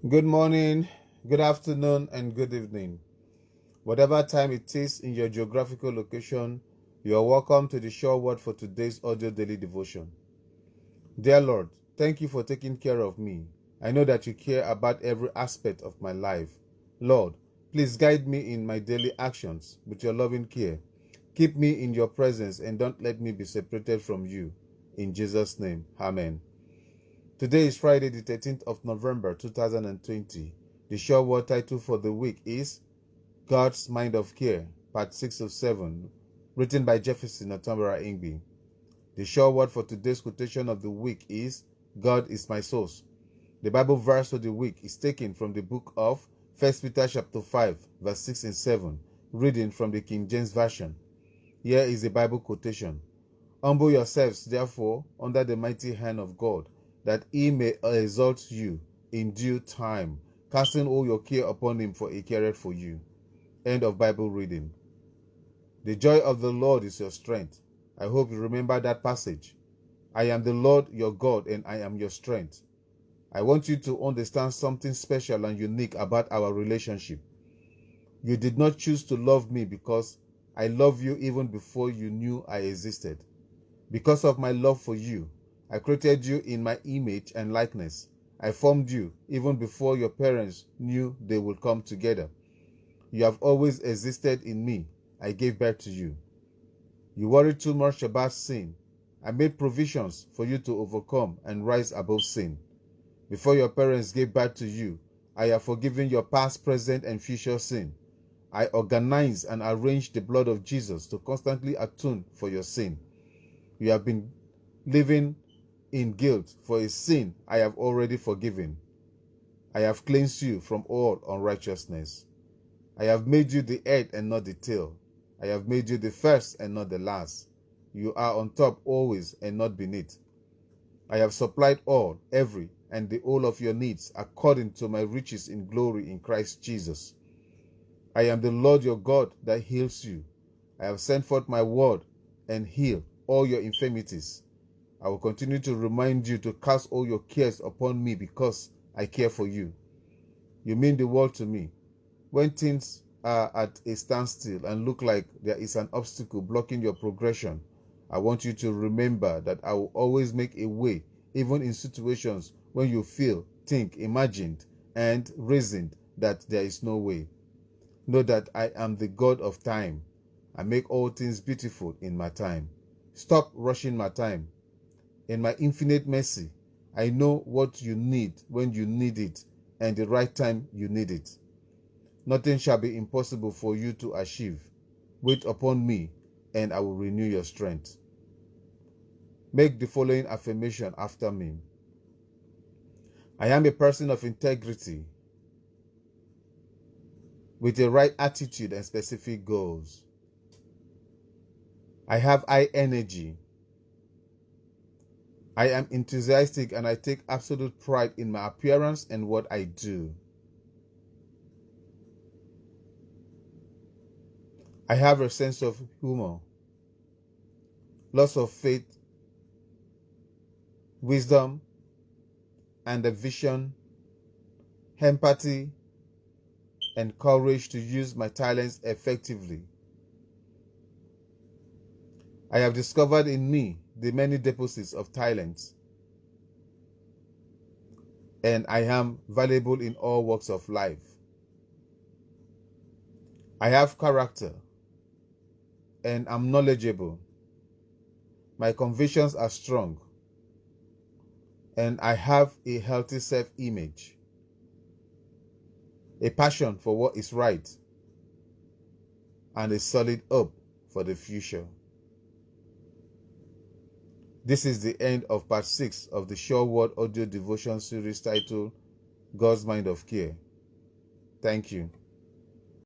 Good morning, good afternoon, and good evening. Whatever time it is in your geographical location, you are welcome to the Sure Word for today's audio daily devotion. Dear Lord, thank you for taking care of me. I know that you care about every aspect of my life. Lord, please guide me in my daily actions with your loving care. Keep me in your presence and don't let me be separated from you. In Jesus' name, amen. Today is Friday, the 13th of November, 2020. The short word title for the week is God's Mind of Care, Part 6 of 7, written by Jefferson and Imgbi. The short word for today's quotation of the week is God is my source. The Bible verse for the week is taken from the book of 1 Peter chapter 5, verse 6 and 7, reading from the King James Version. Here is the Bible quotation. Humble yourselves, therefore, under the mighty hand of God, that he may exalt you in due time, casting all your care upon him, for he careth for you. End of Bible reading. The joy of the Lord is your strength. I hope you remember that passage. I am the Lord your God, and I am your strength. I want you to understand something special and unique about our relationship. You did not choose to love me because I love you even before you knew I existed. Because of my love for you, I created you in my image and likeness. I formed you even before your parents knew they would come together. You have always existed in me. I gave birth to you. You worry too much about sin. I made provisions for you to overcome and rise above sin. Before your parents gave birth to you, I have forgiven your past, present, and future sin. I organized and arranged the blood of Jesus to constantly atone for your sin. You have been living in guilt for a sin I have already forgiven. I have cleansed you from all unrighteousness. I have made you the head and not the tail. I have made you the first and not the last. You are on top always and not beneath. I have supplied all, every, and the whole of your needs according to my riches in glory in Christ Jesus. I am the Lord your God that heals you. I have sent forth my word and heal all your infirmities. I will continue to remind you to cast all your cares upon me because I care for you. You mean the world to me. When things are at a standstill and look like there is an obstacle blocking your progression, I want you to remember that I will always make a way, even in situations when you feel, think, imagined, and reasoned that there is no way. Know that I am the God of time. I make all things beautiful in my time. Stop rushing my time. In my infinite mercy, I know what you need when you need it and the right time you need it. Nothing shall be impossible for you to achieve. Wait upon me, and I will renew your strength. Make the following affirmation after me. I am a person of integrity with a right attitude and specific goals. I have high energy. I am enthusiastic and I take absolute pride in my appearance and what I do. I have a sense of humor, lots of faith, wisdom, and a vision, empathy, and courage to use my talents effectively. I have discovered in me the many deposits of talents, and I am valuable in all walks of life. I have character, and am knowledgeable. My convictions are strong, and I have a healthy self-image, a passion for what is right, and a solid hope for the future. This is the end of part 6 of the Sure Word audio devotion series titled God's Mind of Care. Thank you.